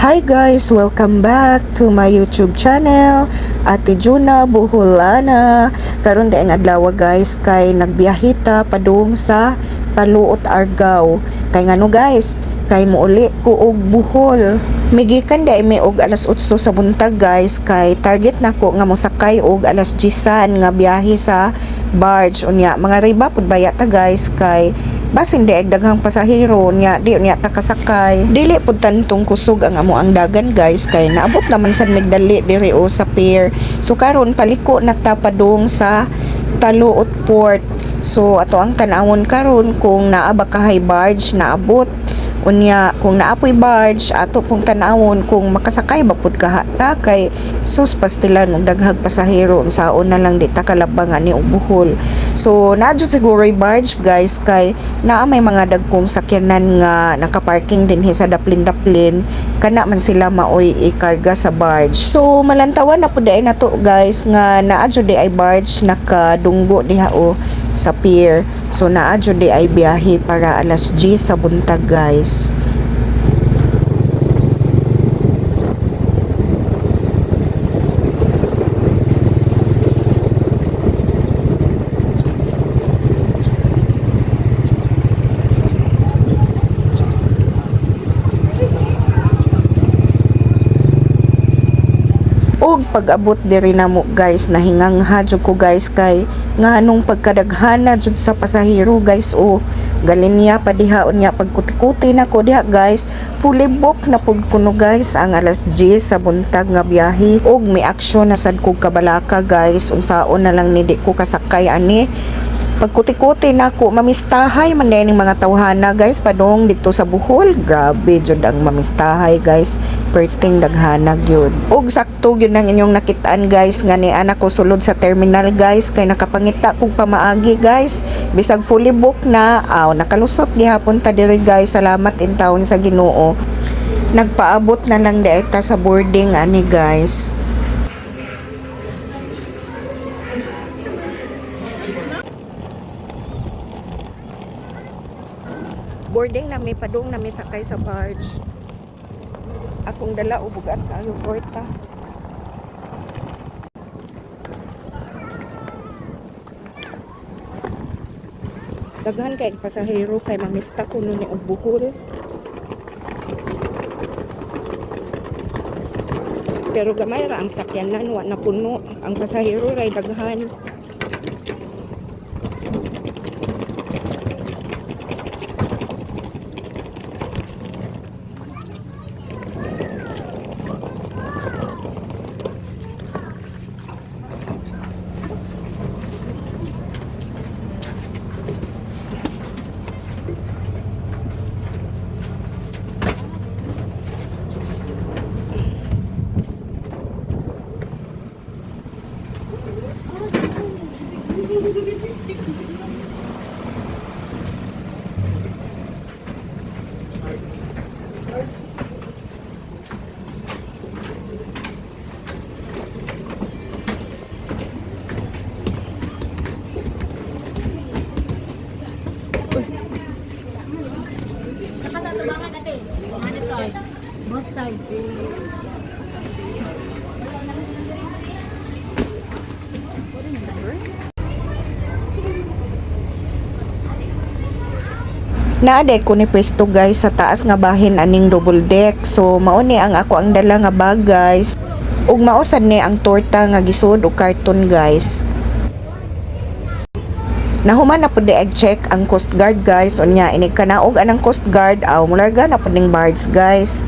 Hi guys! Welcome back to my YouTube channel, Ate Juna Buholana. Karon daing adlaw guys kay nagbiyahita padung sa Taluot, Argao. Kay ngano guys, kay muuli ko og buhol. Migikan day may og alas 8 sa buntag guys, kay target nako nga mosakay og alas 10 nga biyahe sa barge. Unya mga riba pud baya ta guys, kay basin di daghang pasahero nya di unya ta kasakay. Dili pud tantong kusog ang amo ang dagan guys, kay naabot naman sad migdali diri o sa pier. So karon paliko na ta padung sa Taluot Port. So ato ang tanawon karon kung naa ba kahay barge naabot. Unya kung naapoy barge ato pong tanawon kung makasakay ba pud kahata, kay sus pastilan og daghang pasahero unsaon na lang di ta kalabangan ni og buhol. So naadyo siguro barge guys, kay naa may mga dagkong sakyanan nga nakaparking din sa daplin kana man sila maoy ikarga sa barge. So malantawan na pud ay nato guys nga naadyo di ay barge nakadunggo diha o sa pier. So naadyo di ay biyahe para alas 10 sa buntag guys. Og pag-abot diri namo guys, nahingang hadyo ko guys, kay nganong pagkadaghana jud sa pasahero guys o galinya pa diha unya pagkuti-kuti na ko diha guys, fully book na pud kuno guys ang alas 10 sa buntag nga biyahe. Og may aksyon na sad ko kabalaka guys, unsaon na lang ni di ko kasakay ani. Pagkuti-kuti na ko, mamistahay man din mga tawhana guys padong dito sa Bohol. Grabe jud ang mamistahay guys, perting daghana gyud. Og sakto gyud ang inyong nakitaan guys nga ni anak ko sulod sa terminal guys, kay nakapangita kog pamaagi guys, bisag fully book na nakalusot gihapon ta diri guys. Salamat in taon sa Ginoo, nagpaabot na lang di ta sa boarding ani guys. Boarding na may padung na may sakay sa barge. Akong dala ubugan kayo porta. Daghan kay pasahero kay mamista kuno ni og Bohol. Pero gamay ra ang sakyanan, wa na puno. Ang pasahero ray daghan. Both sides. Naaday ko ni pwesto guys sa taas nga bahin aning double deck. So mao ni ang ako ang dala nga bag guys. Ug mausad ni ang torta nga gisud og karton guys. Nahuman na pud di check ang Coast Guard guys, unya ini kanaog anang Coast Guard mularga na pud ning barge guys.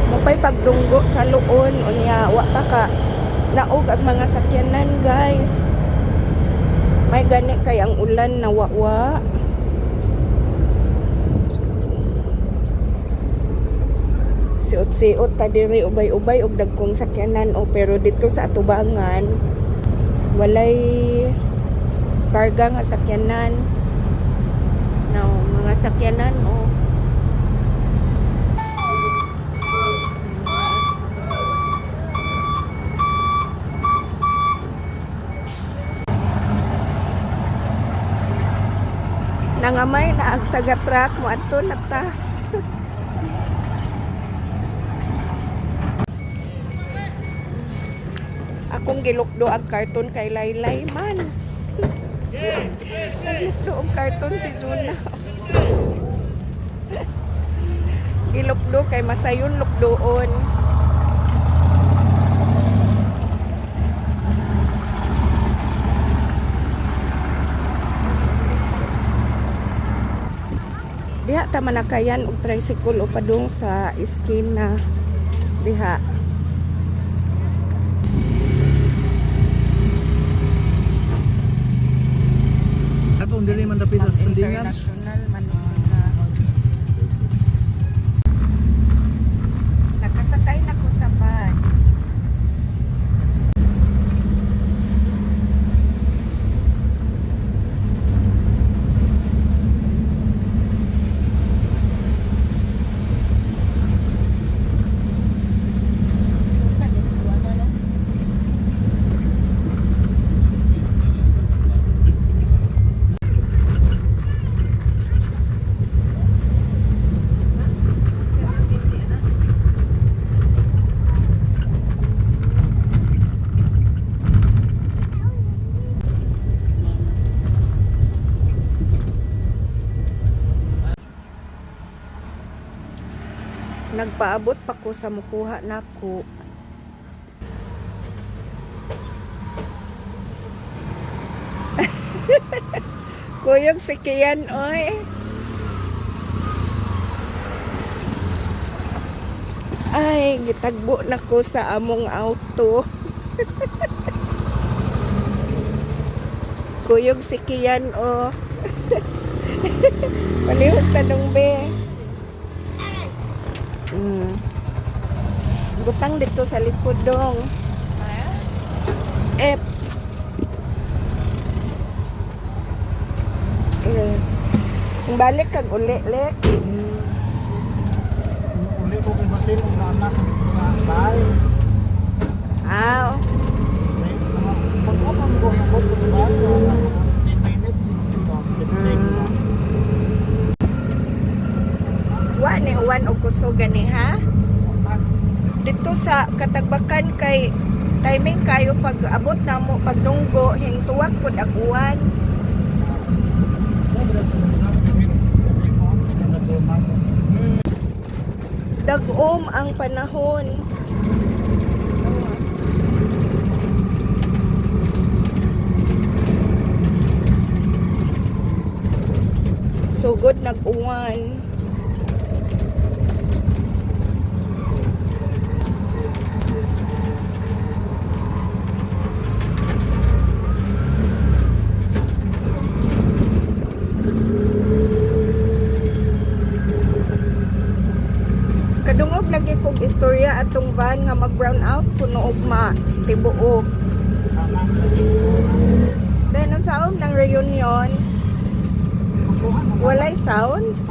Mapay pagdunggo sa luon unya wa ta ka naog ang mga sakyanan guys. May gani kay ang ulan na wa. Siot-siot ta diri ubay-ubay og dagkong sakyanan pero dito sa atubangan walay karga nga sakyanan. Mga sakyanan nangamay na ang taga-truck mo adto na ta. Akong gilukdo ang karton kay Laylay man. Gilukdo ang karton si Juna. Gilukdo kay masayon lukdoon. Diha ta manakayan og tricycle upadong sa iskina. Diha. Atong dili man dapit sa sundingan. International man na. Nakasakay na ko sa van. Nagpaabot pa ko sa mukuha nako. Kuyog si Kian, oy. Ay, gitagbo na ko sa among auto. Kuyog si Kian, oh. Palihog tanong be. Butang dito sa likod dong. Eh. Balik kag uli, Lex. Uli ko kay basin og anak dito sa bahay. Aw. Pag-open ko yung boat ko sa bahay, 10 minutes. Wa ni uwan og kusog gani ha. Dito sa Katagbakan kay timing kayo pag abot na mo pagdunggo hingtuwak pud ang uwan. Dagom ang panahon. Sugod nag-uwan. Kadungog lagi kog istorya atong van nga mag-brown out kuno ugma tibuok. Then ang sound ng reunion, walay sounds.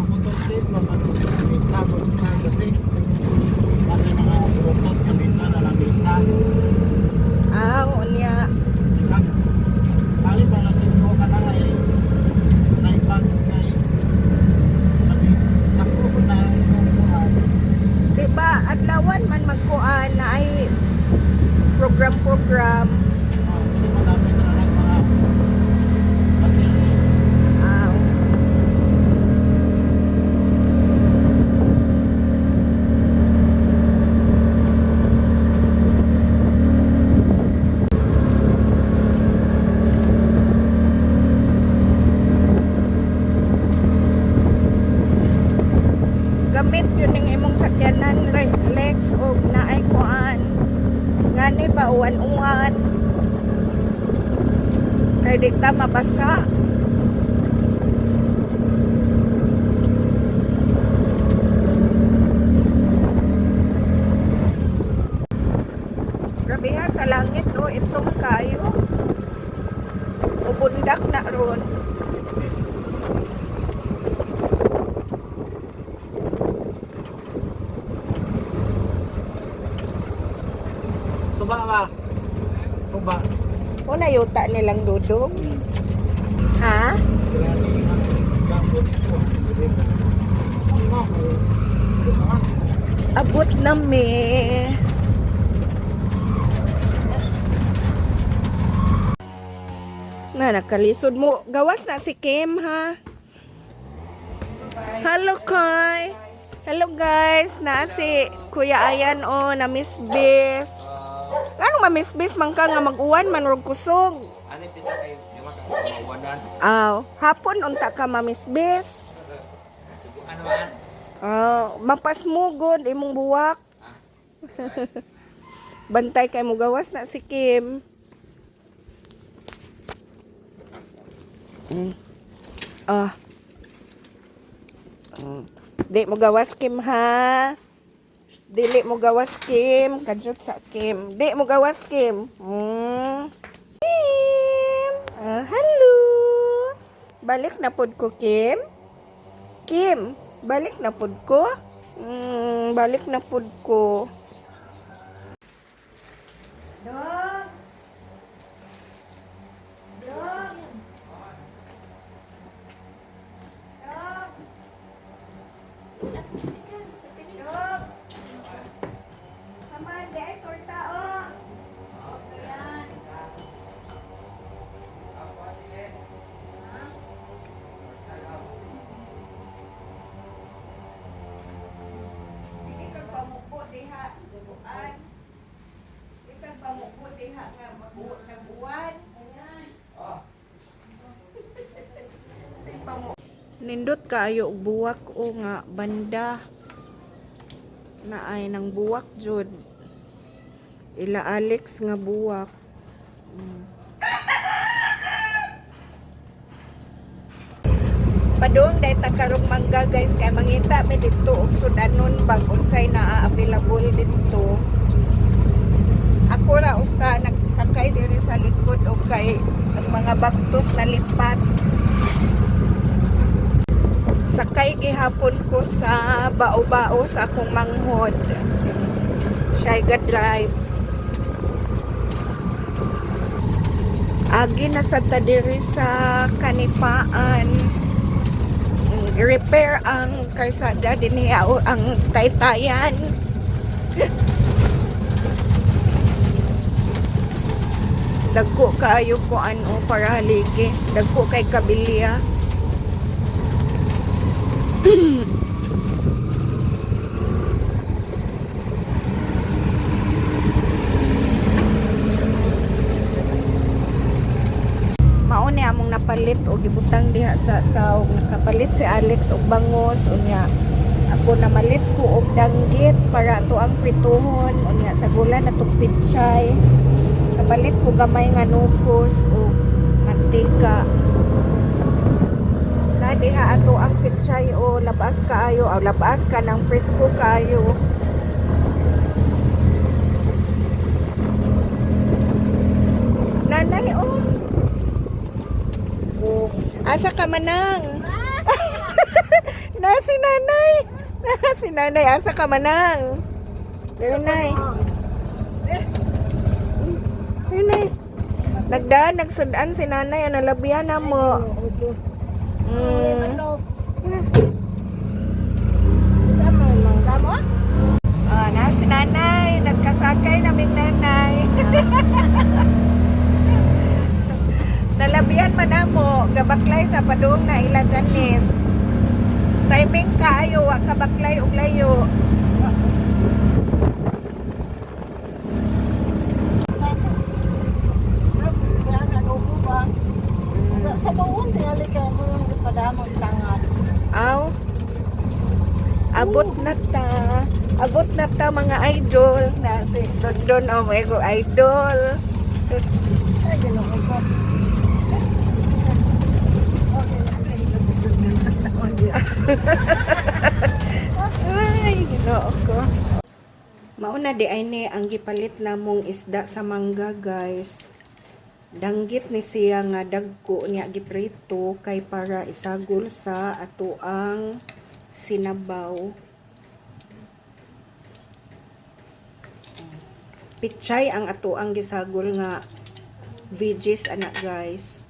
Ah, unya. Diba, adlawan man magkuan na ay program. Ah. Gamit yun ng imong sakyanan, Lex, o naay kuan. Ngani ba, uwan-uwan. Kay di ta mabasa. Grabe ha, sa langit, no, itong kayo. Ubundak na ron. Tuba ba? Tuba. O nayuta nilang dudong. Ha? Gapot ko. Abot na me. Na, nakalisod mo. Gawas na si Kim, ha? Hello, Koy. Hello, guys. Na si Kuya Ayan, oh, na Miss Bis. Ano ma Miss Bis? Man ka nga mag-uwan, manrog kusog. Ano yung pita kayo? Di ba ka? Mawadan. Aw, hapon unta ka ma Miss Bis. Ano man? Mapasmugod, imong buwak. Bantay kay mo gawas na si Kim. Ah. Di mo gawas Kim ha. Dili mo gawas Kim. Kadyot sa Kim. Di mo gawas Kim. Kim. Hello. Balik na pod ko Kim. Kim, balik na pod ko. Balik na pod ko. Dog. Dog. Dog. Come on, dai torta oh. Ayan. Sige kag pamuko diha, duduan. Sige kag pamuko diha nga mabuot ng buwan. Ayan. Sige pamuko. Nindot kaayo og buwak o nga banda. Na ay nang buwak jud. Ila Alex nga buwak. Padung day ta karong mangga guys kay mangita mi dito og sudanon bag unsay naa available dito. Ako ra usa nagsakay diri sa likod og kay ang mga baktos na lipat. Sakay gihapon ko sa bao-bao sa akong manghod. Siya drive. Agi na sa diri sa Kanipaan. Repair ang karsada dinhi ang Taytayan. Dagko kaayo ko ano para haligi. Dagko kay kabilya. Mauni among napalit og gibutang diha sa saog. Nakapalit si Alex og bangos unya. Ako namalit ko og danggit para to ang prituhon unya sa gula na tong pitsay. Napalit ko gamay nga nukos og mantika. Na diha ato ang pitsay o labas kaayo o labas ka ng presko kaayo. Nanay oh. Asa ka manang? Na si nanay. Na si nanay. Asa ka manang? Nanay. Nanay. Nagdaan, nagsudan si nanay. Ano labihan na mo? Na si nanay. Nagkasakay naming nanay. Nalabihan man mo, gabaklay sa padung na ila Janice. Timing kaayo, wa kabaklay og layo. Sa bawon, tingali ka mo yung padamang tangan. Aw. Abot na ta mga idol. Na si Dondon o mga idol. Ay, gano'n ko. Ay, ginoo ko. Mauna di ay ni ang gipalit namong isda sa mangga, guys. Danggit ni siya nga dagko niya giprito kay para isagol sa ato ang sinabaw. Pichay ang ato ang gisagol nga veggies anak guys.